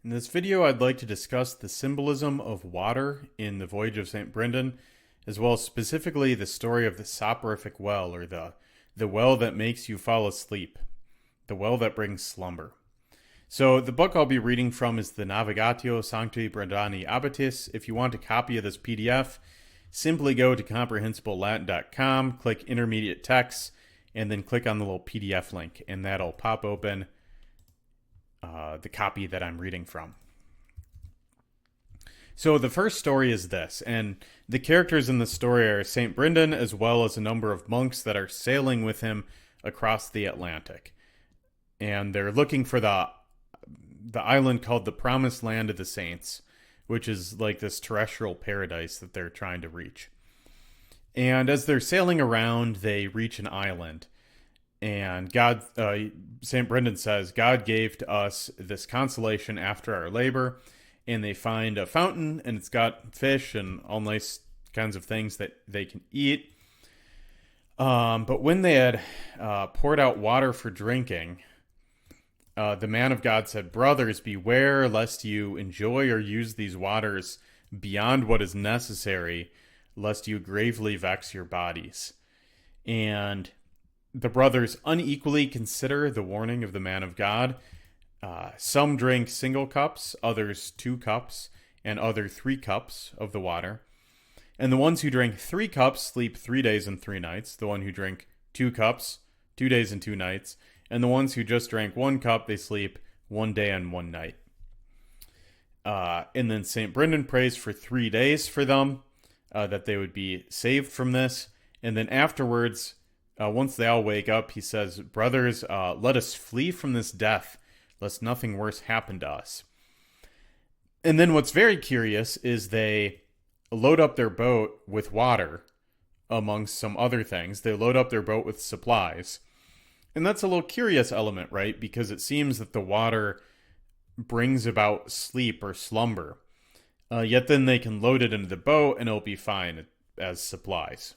In this video, I'd like to discuss the symbolism of water in the Voyage of St. Brendan, as well as specifically the story of the Soporific well, or the well that makes you fall asleep, the well that brings slumber. So the book I'll be reading from is the Nāvigātiō Sānctī Brendānī Abbātis. If you want a copy of this PDF, simply go to comprehensiblelatin.com, click intermediate texts, and then click on the little PDF link, and that'll pop open the copy that I'm reading from. So the first story is this, and the characters in the story are St. Brendan as well as a number of monks that are sailing with him across the Atlantic. And they're looking for the island called the Promised Land of the Saints, which is like this terrestrial paradise that they're trying to reach. And as they're sailing around, they reach an island. And St. Brendan says, God gave to us this consolation after our labor. And they find a fountain, and it's got fish and all nice kinds of things that they can eat. But when they had poured out water for drinking, the man of God said, "Brothers, beware lest you enjoy or use these waters beyond what is necessary, lest you gravely vex your bodies." And the brothers unequally consider the warning of the man of God. Some drink single cups, others 2 cups, and other 3 cups of the water. And the ones who drink 3 cups sleep 3 days and 3 nights. The one who drink 2 cups, 2 days and 2 nights. And the ones who just drank 1 cup, they sleep 1 day and 1 night. And then St. Brendan prays for 3 days for them, that they would be saved from this. And then afterwards, once they all wake up, he says, "Brothers, let us flee from this death, lest nothing worse happen to us." And then what's very curious is they load up their boat with water, amongst some other things. They load up their boat with supplies. And that's a little curious element, right? Because it seems that the water brings about sleep or slumber. Yet then they can load it into the boat and it'll be fine as supplies.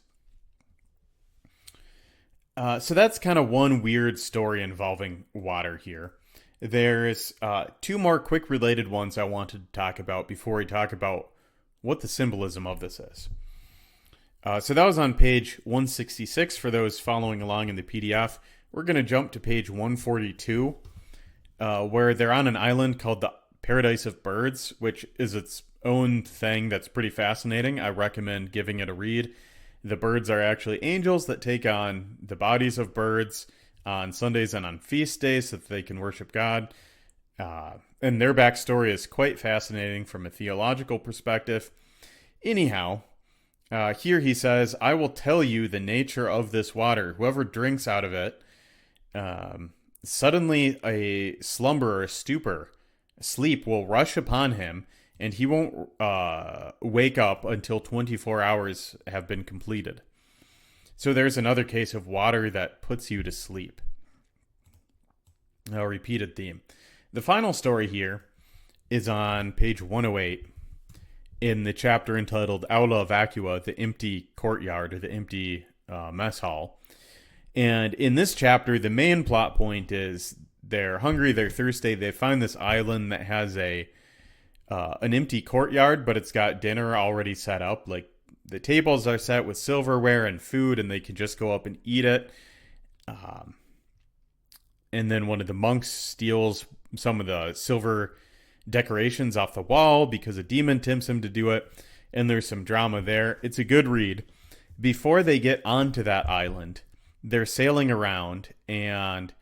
So that's kind of one weird story involving water here. There's 2 more quick related ones I wanted to talk about before we talk about what the symbolism of this is. So that was on page 166 for those following along in the PDF. We're going to jump to page 142, where they're on an island called the Paradise of Birds, which is its own thing that's pretty fascinating. I recommend giving it a read. The birds are actually angels that take on the bodies of birds on Sundays and on feast days so that they can worship God. And their backstory is quite fascinating from a theological perspective. Anyhow, here he says, "I will tell you the nature of this water. Whoever drinks out of it, suddenly a slumber or a sleep will rush upon him, and he won't wake up until 24 hours have been completed." So there's another case of water that puts you to sleep. A repeated theme. The final story here is on page 108 in the chapter entitled Aula Vacua, the empty courtyard, or the empty mess hall. And in this chapter, the main plot point is they're hungry, they're thirsty, they find this island that has an empty courtyard, but it's got dinner already set up. Like, the tables are set with silverware and food, and they can just go up and eat it. And then one of the monks steals some of the silver decorations off the wall because a demon tempts him to do it. And there's some drama there. It's a good read. Before they get onto that island, they're sailing around, and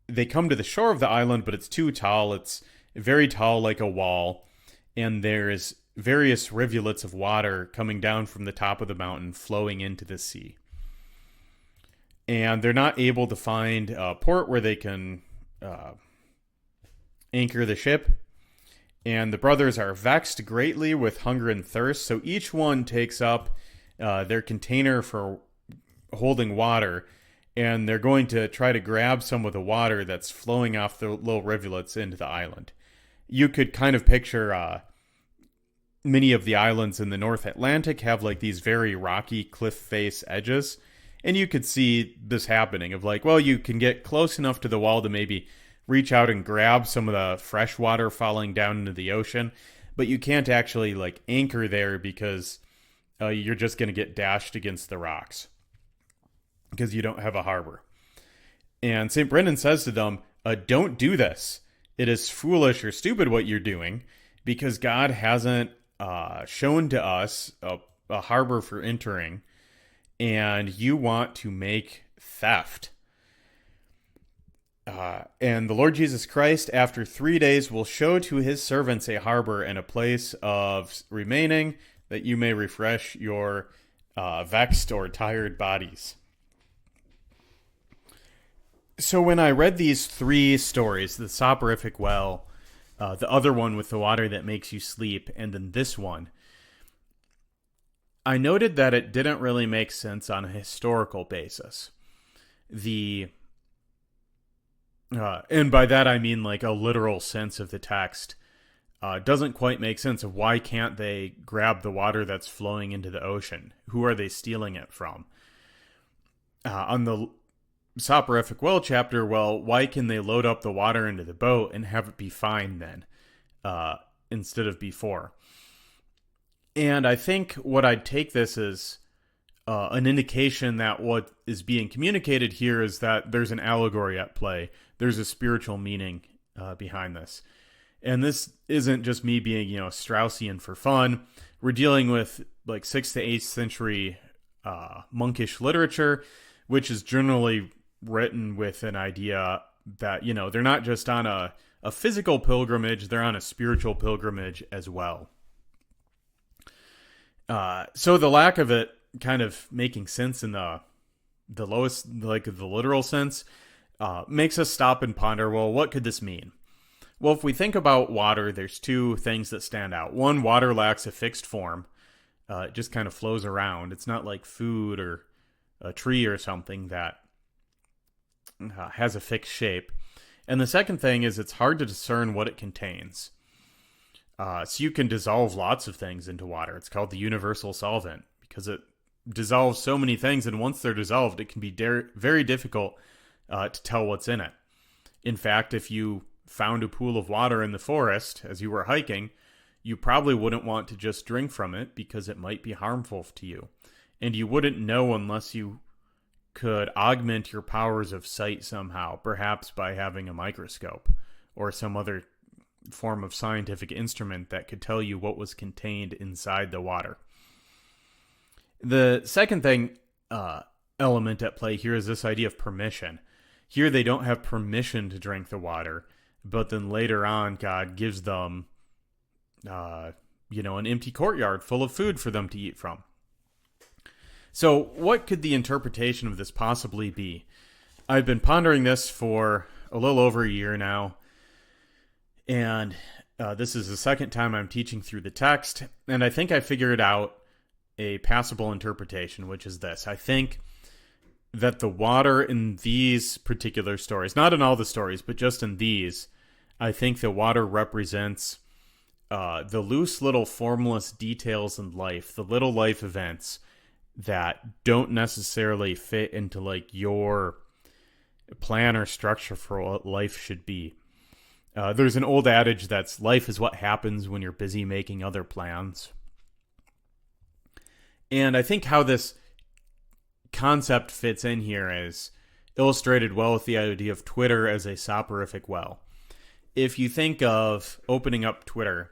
they come to the shore of the island, but it's too tall. It's very tall, like a wall. And there's various rivulets of water coming down from the top of the mountain, flowing into the sea. And they're not able to find a port where they can anchor the ship. And the brothers are vexed greatly with hunger and thirst. So each one takes up their container for holding water, and they're going to try to grab some of the water that's flowing off the little rivulets into the island. You could kind of picture many of the islands in the North Atlantic have like these very rocky cliff face edges. And you could see this happening of like, well, you can get close enough to the wall to maybe reach out and grab some of the fresh water falling down into the ocean, but you can't actually like anchor there because you're just going to get dashed against the rocks because you don't have a harbor. And St. Brendan says to them, don't do this. It is foolish or stupid what you're doing because God hasn't shown to us a harbor for entering, and you want to make theft. And the Lord Jesus Christ, after 3 days, will show to his servants a harbor and a place of remaining, that you may refresh your vexed or tired bodies. So when I read these 3 stories, the soporific well, the other one with the water that makes you sleep, and then this one, I noted that it didn't really make sense on a historical basis. And by that I mean like a literal sense of the text. Doesn't quite make sense of why can't they grab the water that's flowing into the ocean? Who are they stealing it from? On the Soporific well chapter, well, why can they load up the water into the boat and have it be fine then, instead of before? And I think what I'd take this as an indication that what is being communicated here is that there's an allegory at play. There's a spiritual meaning behind this. And this isn't just me being, Straussian for fun. We're dealing with like 6th to 8th century monkish literature, which is generally written with an idea that, they're not just on a physical pilgrimage, they're on a spiritual pilgrimage as well. So the lack of it kind of making sense in the lowest, like the literal sense, makes us stop and ponder, well, what could this mean? Well, if we think about water, there's 2 things that stand out. One, water lacks a fixed form. It just kind of flows around. It's not like food or a tree or something that has a fixed shape. And the second thing is it's hard to discern what it contains. So you can dissolve lots of things into water. It's called the universal solvent because it dissolves so many things, and once they're dissolved, it can be very difficult to tell what's in it. In fact, if you found a pool of water in the forest as you were hiking, you probably wouldn't want to just drink from it because it might be harmful to you. And you wouldn't know unless you could augment your powers of sight somehow, perhaps by having a microscope or some other form of scientific instrument that could tell you what was contained inside the water. The second thing, element at play here is this idea of permission. Here they don't have permission to drink the water, but then later on God gives them, an empty courtyard full of food for them to eat from. So what could the interpretation of this possibly be? I've been pondering this for a little over a year now, and this is the second time I'm teaching through the text, and I think I figured out a passable interpretation, which is this. I think that the water in these particular stories, not in all the stories, but just in these, I think the water represents the loose little formless details in life, the little life events that don't necessarily fit into like your plan or structure for what life should be. There's an old adage that's life is what happens when you're busy making other plans. And I think how this concept fits in here is illustrated well with the idea of Twitter as a soporific well. If you think of opening up Twitter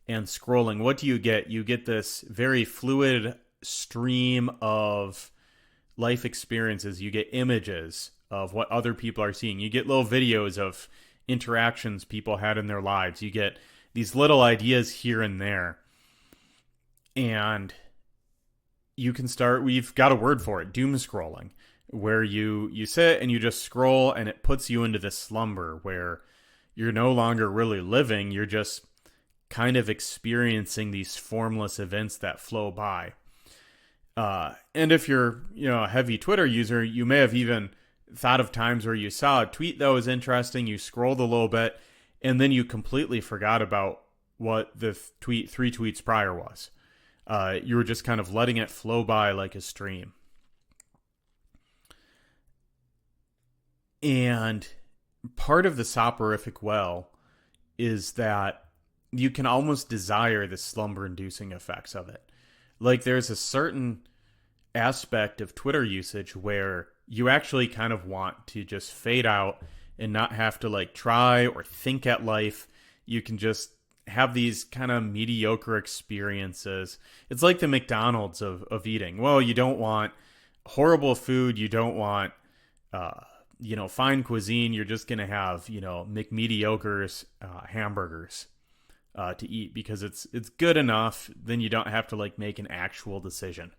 and scrolling, what do you get? You get this very fluid stream of life experiences. You get images of what other people are seeing. You get little videos of interactions people had in their lives. You get these little ideas here and there. And you can start, we've got a word for it, doom scrolling, where you sit and you just scroll and it puts you into this slumber where you're no longer really living, you're just kind of experiencing these formless events that flow by. And if you're, a heavy Twitter user, you may have even thought of times where you saw a tweet that was interesting, you scrolled a little bit, and then you completely forgot about what the 3 tweets prior was. You were just kind of letting it flow by like a stream. And part of the soporific well is that you can almost desire the slumber-inducing effects of it. Like, there's a certain aspect of Twitter usage where you actually kind of want to just fade out and not have to like try or think at life. You can just have these kind of mediocre experiences. It's like the McDonald's of eating. Well, you don't want horrible food. You don't want, fine cuisine. You're just going to have, McMediocre's hamburgers to eat because it's good enough. Then you don't have to like make an actual decision.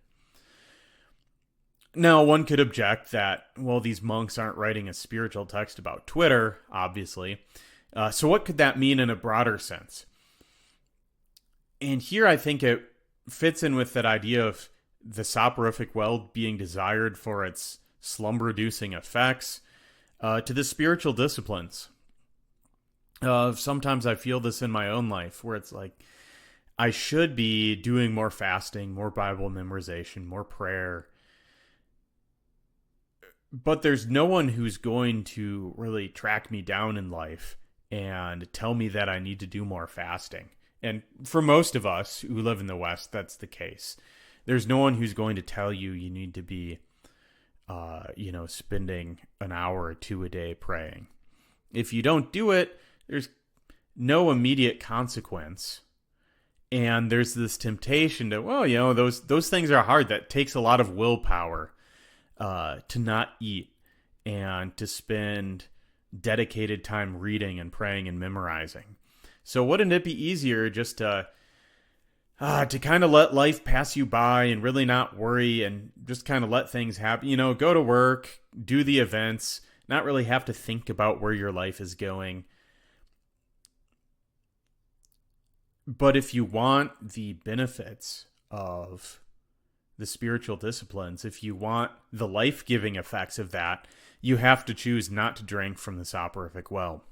Now, one could object that, well, these monks aren't writing a spiritual text about Twitter, obviously. So what could that mean in a broader sense? And here I think it fits in with that idea of the soporific well being desired for its slumber-reducing effects to the spiritual disciplines. Sometimes I feel this in my own life where it's like, I should be doing more fasting, more Bible memorization, more prayer. But there's no one who's going to really track me down in life and tell me that I need to do more fasting. And for most of us who live in the West, that's the case. There's no one who's going to tell you you need to be, spending an hour or two a day praying. If you don't do it, there's no immediate consequence. And there's this temptation to, those things are hard. That takes a lot of willpower. To not eat and to spend dedicated time reading and praying and memorizing. So wouldn't it be easier just to kind of let life pass you by and really not worry and just kind of let things happen? Go to work, do the events, not really have to think about where your life is going. But if you want the benefits of the spiritual disciplines, if you want the life-giving effects of that, you have to choose not to drink from the soporific well.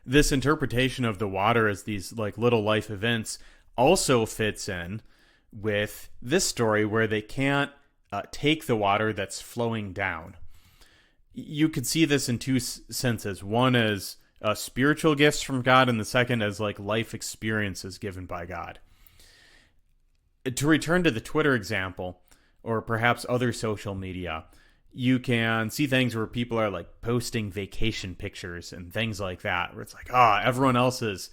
This interpretation of the water as these like little life events also fits in with this story where they can't take the water that's flowing down. You could see this in two senses. One is spiritual gifts from God, and the second as like life experiences given by God. To return to the Twitter example, or perhaps other social media, you can see things where people are like posting vacation pictures and things like that, where it's like, everyone else is,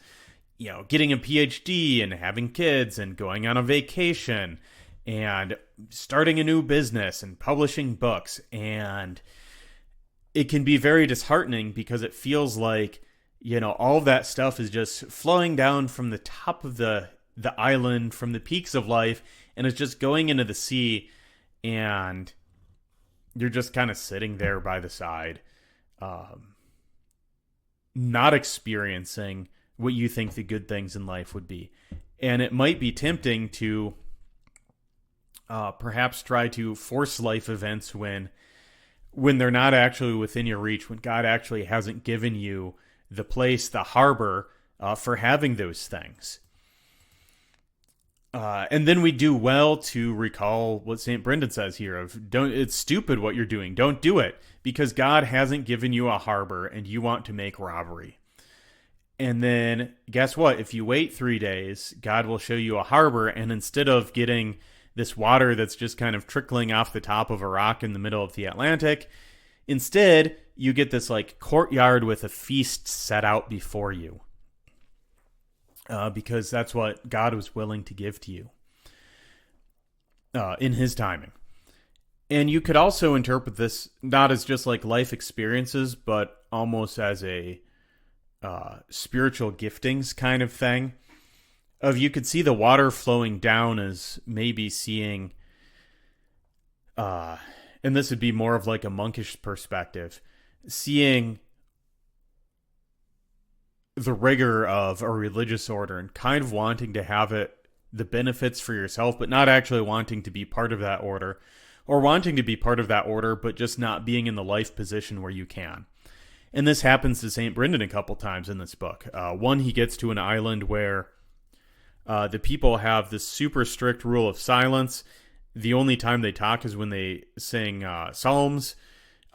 getting a PhD and having kids and going on a vacation and starting a new business and publishing books. And it can be very disheartening because it feels like, all of that stuff is just flowing down from the top of the island, from the peaks of life, and it's just going into the sea, and you're just kind of sitting there by the side, not experiencing what you think the good things in life would be. And it might be tempting to perhaps try to force life events when they're not actually within your reach, when God actually hasn't given you the place, the harbor for having those things. And then we do well to recall what St. Brendan says here of, it's stupid what you're doing. Don't do it because God hasn't given you a harbor and you want to make robbery. And then guess what? If you wait 3 days, God will show you a harbor. And instead of getting this water that's just kind of trickling off the top of a rock in the middle of the Atlantic, instead you get this like courtyard with a feast set out before you. Because that's what God was willing to give to you in his timing. And you could also interpret this not as just like life experiences, but almost as a spiritual giftings kind of thing. You could see the water flowing down as maybe seeing, and this would be more of like a monkish perspective, seeing the rigor of a religious order and kind of wanting to have the benefits for yourself, but not actually wanting to be part of that order, or wanting to be part of that order, but just not being in the life position where you can. And this happens to St. Brendan a couple times in this book. One, he gets to an island where the people have this super strict rule of silence. The only time they talk is when they sing psalms.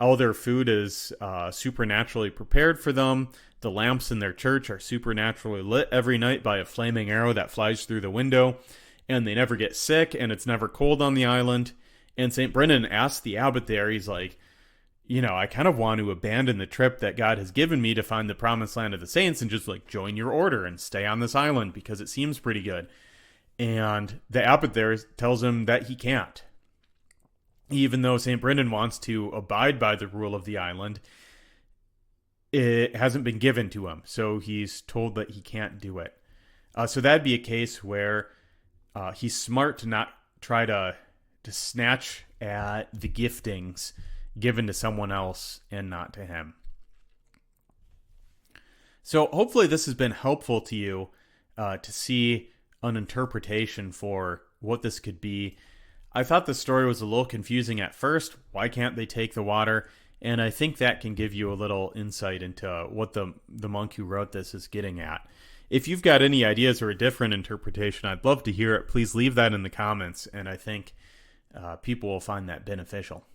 All their food is supernaturally prepared for them. The lamps in their church are supernaturally lit every night by a flaming arrow that flies through the window. And they never get sick, and it's never cold on the island. And St. Brendan asks the abbot there, he's like, I kind of want to abandon the trip that God has given me to find the promised land of the saints and just like join your order and stay on this island because it seems pretty good. And the abbot there tells him that he can't. Even though St. Brendan wants to abide by the rule of the island, it hasn't been given to him. So he's told that he can't do it. So that'd be a case where he's smart to not try to snatch at the giftings given to someone else and not to him. So hopefully this has been helpful to you to see an interpretation for what this could be. I thought the story was a little confusing at first. Why can't they take the water? And I think that can give you a little insight into what the monk who wrote this is getting at. If you've got any ideas or a different interpretation, I'd love to hear it. Please leave that in the comments, and I think people will find that beneficial.